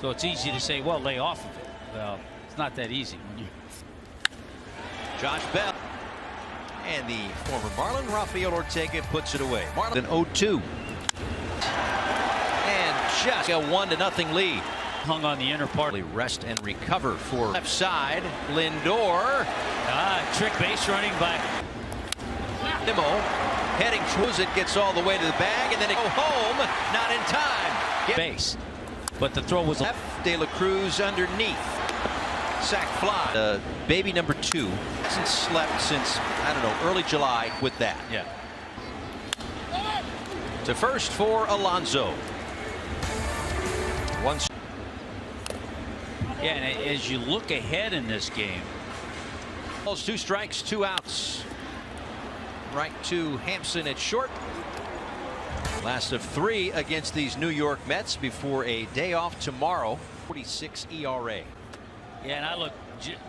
So it's easy to say, well, lay off of it. Well, it's not that easy. When you... Josh Bell. And the former Marlin, Rafael Ortega, puts it away. Marlins an 0-2. And just a 1-0 lead. Hung on the inner part. Rest and recover for left side. Lindor. Trick base running by Nimmo. Heading towards it, gets all the way to the bag, and then it go home. Not in time. Base. But the throw was left. De La Cruz underneath. Sac fly. Baby number 2 hasn't slept since, I don't know, early July with that. Yeah. To first for Alonso. Yeah, and as you look ahead in this game, 2 strikes, 2 outs. Right to Hampson at short. Last of 3 against these New York Mets before a day off tomorrow. 46 ERA. Yeah, and I look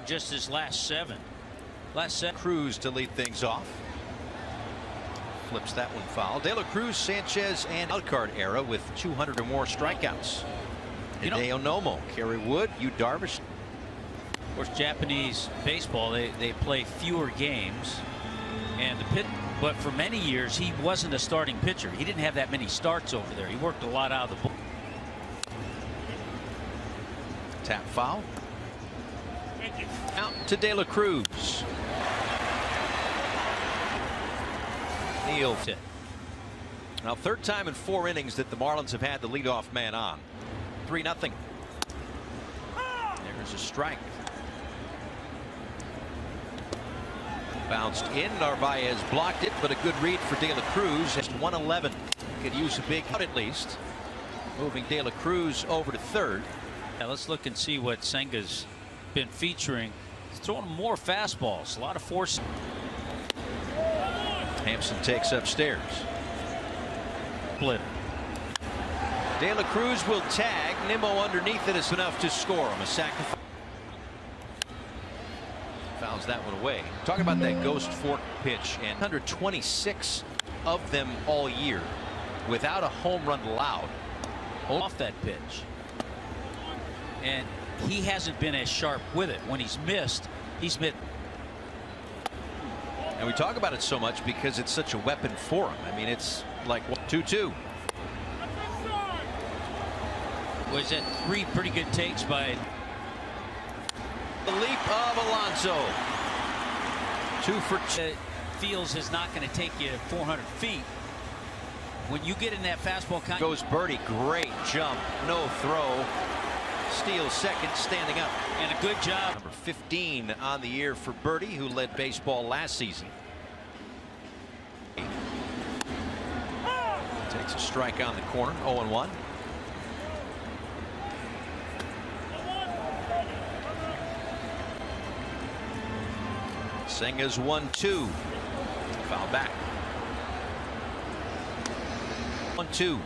just his last 7. Cruz to lead things off. Flips that one foul. De La Cruz, Sanchez, and Outcard era with 200 or more strikeouts. Hideo Nomo, Kerry Wood, Yu Darvish. Of course, Japanese baseball, they play fewer games, and but for many years he wasn't a starting pitcher. He didn't have that many starts over there. He worked a lot out of the ball. Tap foul. Out to De La Cruz. Neal. Now, 3rd time in 4 innings that the Marlins have had the leadoff man on. 3-0. There's a strike. Bounced in. Narvaez blocked it, but a good read for De La Cruz. Just 111. Could use a big out at least. Moving De La Cruz over to 3rd. Yeah, let's look and see what Senga's been featuring. He's throwing more fastballs, a lot of force. Hampson takes upstairs. Split. De La Cruz will tag. Nimmo underneath it is enough to score him. A sacrifice. Fouls that one away. Talking about that ghost fork pitch, and 126 of them all year without a home run allowed. Off that pitch. And he hasn't been as sharp with it. When he's missed, he's missed. And we talk about it so much because it's such a weapon for him. I mean, it's like 2-2. Was that 3 pretty good takes by the leap of Alonso. 2 for 2. Feels is not going to take you 400 feet. When you get in that fastball kind goes Birdie. Great jump. No throw. Steals second, standing up. And a good job. Number 15 on the year for Birdie, who led baseball last season. Takes a strike on the corner. 0-1. Senga's 1-2. Foul back. 1-2.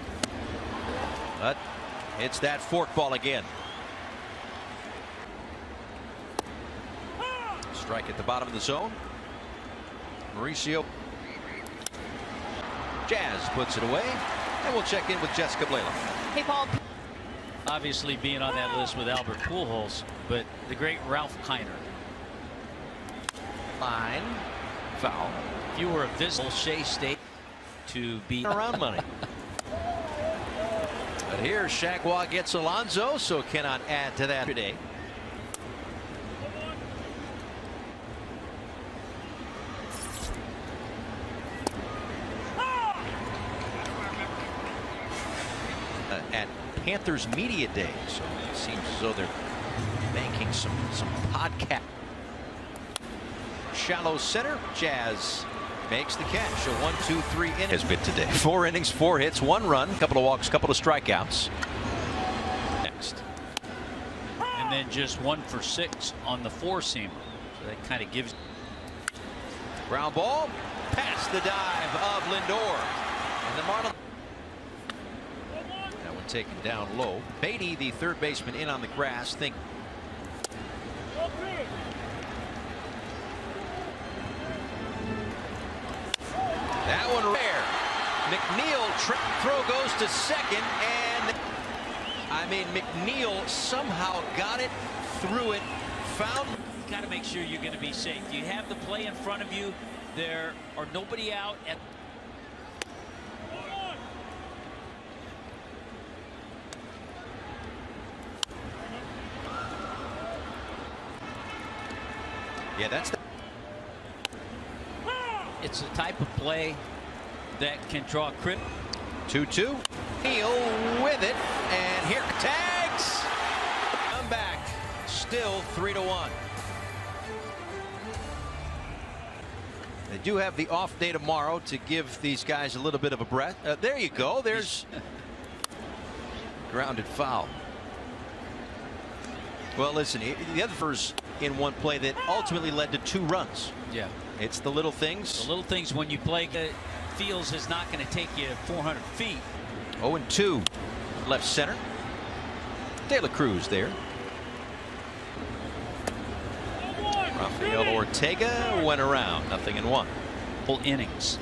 But it's that forkball again. Strike at the bottom of the zone. Mauricio. Jazz puts it away. And we'll check in with Jessica Blaylock. Hey, Paul. Obviously being on that list with Albert Pujols, but the great Ralph Kiner. Line. Foul. If you were a visitor Shea State to be around money. But here Shagwa gets Alonso, so cannot add to that today. At Panthers Media Day, so it seems as though they're banking some podcast. Shallow center. Jazz makes the catch. A 1-2-3 inning has been today. 4 innings, 4 hits, 1 run, couple of walks, couple of strikeouts. Next. And then just 1 for 6 on the 4-seamer. So that kind of gives. Ground ball past the dive of Lindor. And the Marlins. That one taken down low. Beatty, the 3rd baseman, in on the grass. That one rare. McNeil throw goes to second, and I I mean, McNeil somehow got it, threw it, found. You got to make sure you're going to be safe. You have the play in front of you. There are nobody out at. Yeah, that's the. It's a type of play that can draw crit. 2-2. Neal with it, and here tags. Come back, still 3-1. They do have the off day tomorrow to give these guys a little bit of a breath. There you go. There's grounded foul. Well, listen, the other first in one play that ultimately led to 2 runs. Yeah. It's the little things. The little things when you play feels is not going to take you 400 feet. 0-2 left center. De La Cruz there. Rafael Ortega went around, 0-1. Full innings.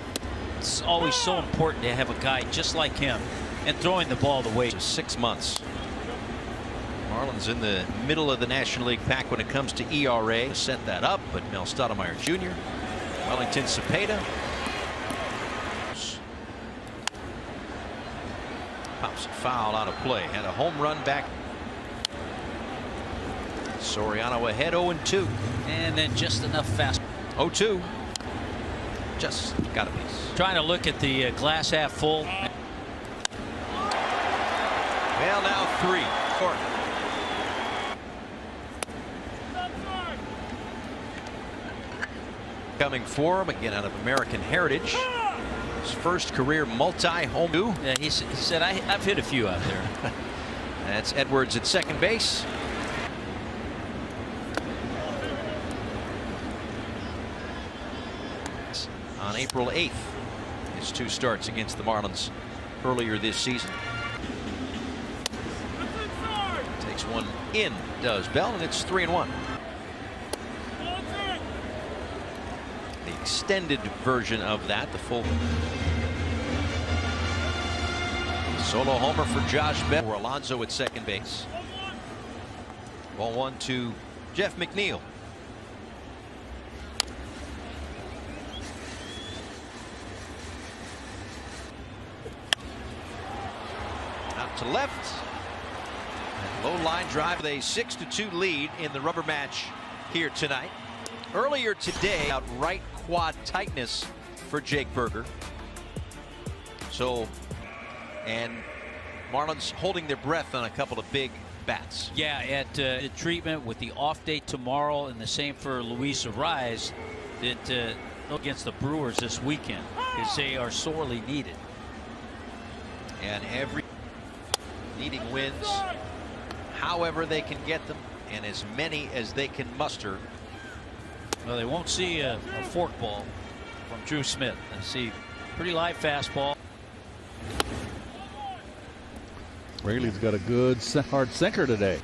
It's always so important to have a guy just like him and throwing the ball the way. 6 months. Marlins in the middle of the National League pack when it comes to ERA. Set that up, but Mel Stottlemyre Jr. Wellington Cepeda. Pops a foul out of play. Had a home run back. Soriano ahead 0-2. And then just enough fast. 0-2. Just got a piece. Trying to look at the glass half full. Well, now 3. 4. Coming for him again out of American Heritage. His first career multi-home. Yeah, he said, I've hit a few out there. That's Edwards at second base. On April 8th, his 2 starts against the Marlins earlier this season. Takes one in, does Bell, and it's 3-1. The extended version of that, the full solo homer for Josh Bell. Or Alonso at second base. Ball 1 to Jeff McNeil. Out to left. Low line drive with a 6-2 lead in the rubber match here tonight. Earlier today, out right quad tightness for Jake Berger. So, and Marlins holding their breath on a couple of big bats. Yeah, at the treatment with the off day tomorrow, and the same for Luis Arraez that against the Brewers this weekend, because they are sorely needed. And every needing wins however they can get them, and as many as they can muster. Well, they won't see a forkball from Drew Smith. They see pretty live fastball. Rayleigh's got a good hard sinker today.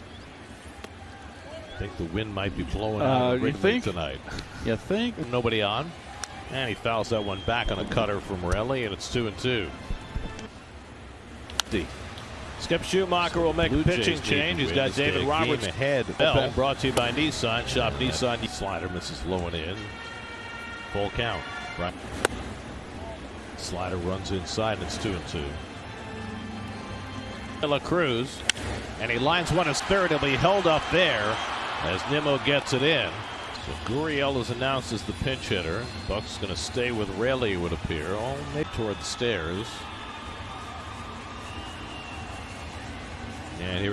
I think the wind might be blowing out you think tonight. You think? Nobody on, and he fouls that one back on a cutter from Morelli, and it's 2-2. Skip Schumacher will make a pitching change. He's got David Roberts ahead. Bell brought to you by Nissan. Shop Nissan. Slider misses low and in. Full count. Right. Slider runs inside, and it's 2-2. De La Cruz, and he lines one as third. He'll be held up there as Nimmo gets it in. So Gurriel is announced as the pinch hitter. Buck's going to stay with Rayleigh, it would appear. Oh, maybe toward the stairs. And here